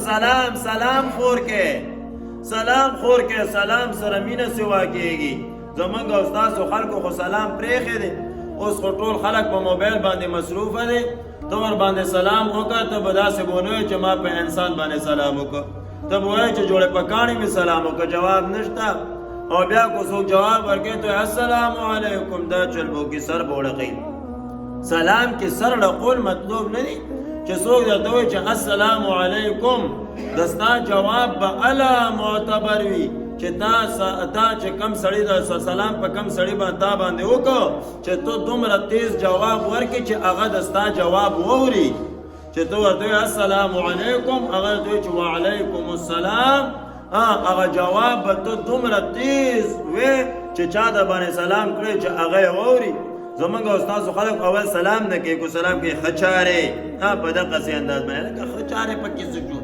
سلام سلام خور کې سلام خور کې سلام سره مینه سوا کېږي. زمونږ او ستاسو خلکو خو سلام پرېښی دی، اوس خو ټول خلک په موبایل باندې مصروفه دی. ته ور باندې سلام وکړه، ته به داسې به ونه وایې چې ما په انسان باندې سلام وکړه، ته به وایې چې جوړې پکاڼې مې سلام وکړه، جواب نشته. او بیا کو څوک جواب ورکړي ته السلام علیکم، دا چل به وکړي سر به وړقوي. سلام کې سر ړقول مطلوب نه دی چې څوک درته وایي چې السلام علیکم، د ستا جواب به الا معتبر وي چې تا چې کم سړی د سلام په کم سړی باندې تا باندې وکړو چې ته دومره تیز جواب ورکړي چې هغه د ستا جواب واوري. چې ته ورته وایې السلام علیکم، هغه ورته وایي چې وعلیکم السلام، هغه جواب به ته دومره تیز وې چې چا د باندې سلام کړی چې هغه یې واوري. زمونږ او ستاسو خلک اول سلام نه کوي، کو سلام کوي خچارې، په دقسې انداز باندې لکه خچارې پکې څه شو